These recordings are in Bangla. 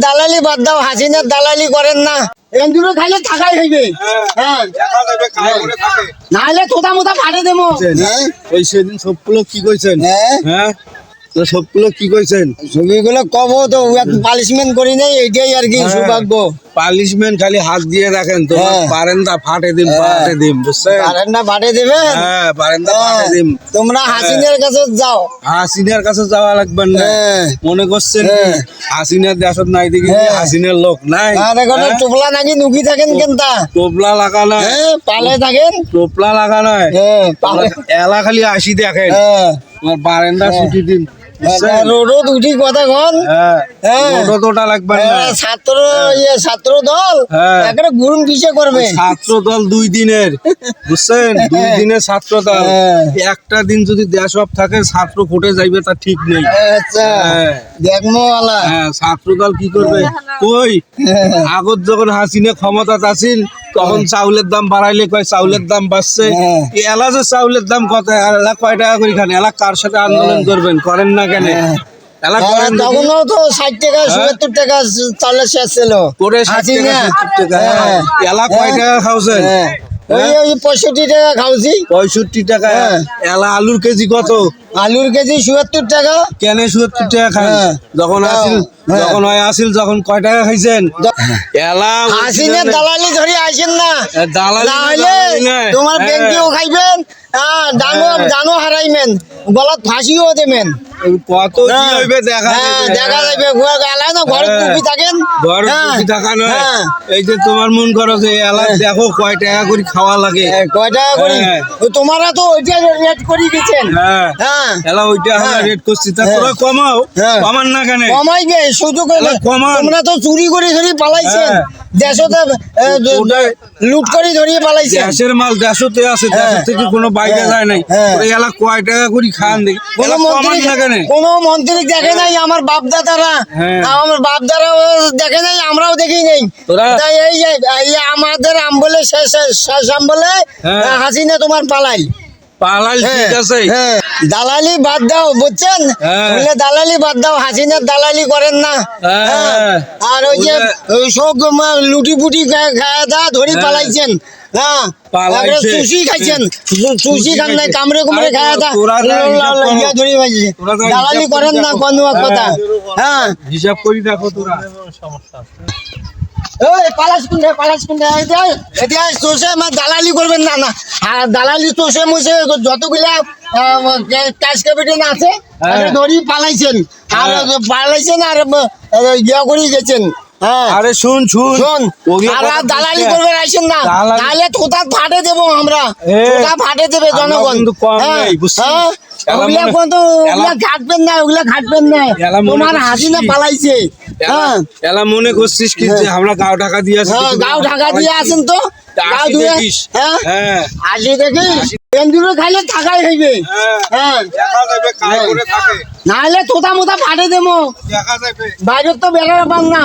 দালালি বাদ দাও, হাসিনার দালালি করেন না। এন্দুরো খাইলে থাকাই হইবে। হ্যাঁ নাহলে তোতা মোতা ফাটে দেবো। ওই সেদিন সবগুলো কি কইছেন? হ্যাঁ সবগুলো কি কইছেন? ছবিগুলো কব তো পালিশমেন্ট করি নাই, এইটাই আর কি সৌভাগ্য। পালিশমেন্ট খালি হাত দিয়ে রাখেন, তোমার বারান্দা ফাটে দিম বুঝছেন? বারান্দা ফাটে দেবে। হ্যাঁ বারান্দা ফাটে দিম। তোমরা হাসিনের কাছে যাও। হাসিনার কাছে যাওয়া লাগবে না, মনে করছেন হাসিনার দেশত নাই দেখি হাসিনার লোক নাই। টোপলা নাকি নুকি থাকেন কেনতা? টোপলা লাগা নাই, পালে থাকেন। টোপলা লাগা নাই, এলা খালি আসি দেখেন তোমার বারান্দা ছুটি দিন। রোড উঠি কথা কন। ছাত্র দল একটা গুরুম পিছিয়ে করবে। ছাত্র দল 2 দিনের বুঝছেন, 2 দিনের ছাত্র দল। একটা দিন যদি দেশ সব থাকে ছাত্র ফুটে যাইবে তা ঠিক নেই। আচ্ছা দেখমো আলা। ছাত্র দল কি করবে? কই আগত যখন হাসিনা ক্ষমতা আছিল তখন চাউলের দাম বাড়াইলে কয় চাউলের দাম বাড়ছে। এলা যে চাউলের দাম কত, এলা কয় টাকা করে খান? এলা কার সাথে আন্দোলন করবেন? করেন না কেন? তখনও তো 60 টাকা 70 টাকা চালের শেষ ছিল। করে 60 টাকা 70 টাকা। এলা কয় টাকা খাওছেন? ওই 65 টাকা খাওছি। 65 টাকা। এলা আলুর কেজি কত? আলুর কেজি 77 টাকা। কেন 77 টাকা খান? যখন আসিল যখন কয় টাকা খাইছেন? এলা হাসিনা দালালি ধরে আসেন না। দালালি তোমার ব্যাংকেও খাইবেন, দানো হারাইবেন, গলাত ফাঁসিও দেবেন। কত কি হইবে দেখা যাবে। ঘরে টুপি থাকেন, ঘরে টুপি থাকা নয়। এই যে তোমার মন করো যে এলা দেখো কয় টাকা করে খাওয়া লাগে, কয় টাকা করে। তোমারা তো ওইটা রেট করে দিচ্ছেন। এলা ওইটা আমরা রেট করছি, তা তোরা কমাও। কমান না কেন? কমাইবে শুধু কমান। তোমরা তো চুরি করে ধরে পালাইছেন, দেশতে লুট করে ধরিয়ে পালাইছেন। দেশের মাল দেশতে আছে, দেশের থেকে কোনো বাইরে যায় নাই। এলা কয় টাকা করে খান দেখি? কোন মন্ত্রী দেখে নাই, আমার বাপ দাদারা দেখে নাই, আমরাও দেখি নাই। তাই এই আমাদের আমবলে শেষ আমবলে হাসিনা তোমার পালাই। ঠিক আছে, দালালি বাদ দাও, বুঝছেন? দালালি বাদ দাও, হাসিনার দালালি করেন না। আর ওই যে সব লুটি পুটি ধরি পালাইছেন। চুষি খাইছেন, চুষি খান নাই, কামড়ে কুমড়ে খায় ধরি পাইছে। দালালি করেন না কোনো কথা। হিসাব করি দেখো তোরা। দালালি করবেন না। দালালি চষে মুছে যতগুলা ক্যাশ ক্যাপিটাল আছে ধরি পালাইছেন আর ইয়া করে গেছেন। আরে শুন দালালি করবে আইসেন না, তাহলে তোতা ফাটে দেবো আমরা। তোতা ফাটে দেবে জনগণ। ঘাটবেন না, ওগুলা ঘাটবেন না। তোমার হাসিনা পালাইছে। এলা মনে করছিস কি যে আমরা গাঁও ঢাকা দিয়ে আসি? গাঁও ঢাকা দিয়ে আসেন তো আসি দেখিস। এন্দুরো খাইলে থাকাই হইবে। নাহলে তোতা মোতা ফাটে দেবো, বাইরে তো বেড়ার পান না।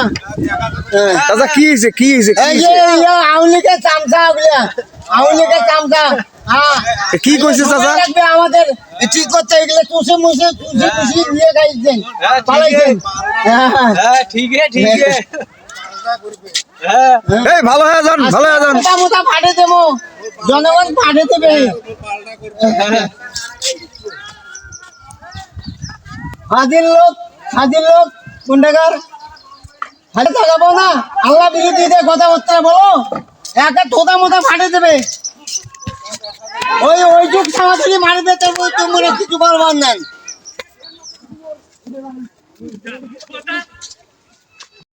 দাদা কি হয়েছে? কি হয়েছে? আউলিকে চামচা, আউলিকে চামচা। কি করছিস দাদা? আমাদের ঠিক করতে এগুলো চুষে মুছে চুষি নিয়ে খাইছেন, পালাইছেন। ঠিক আছে ভালো হয়ে যান, ভালো হয়ে যান। মোটা মোটা ফাটে দেবো, জনগণ ফাটে দেবে। হাজির লোক গুন্ডাগার হাতে থাকাবো না। আল্লাহ বিরোধীদের কথাবার্তা বলো, একটা ঠোঁটা মোটা ফাটে দেবে। ওই যুগ সামাজিক মারি দিতে তোমরা কিছু করবার নাই।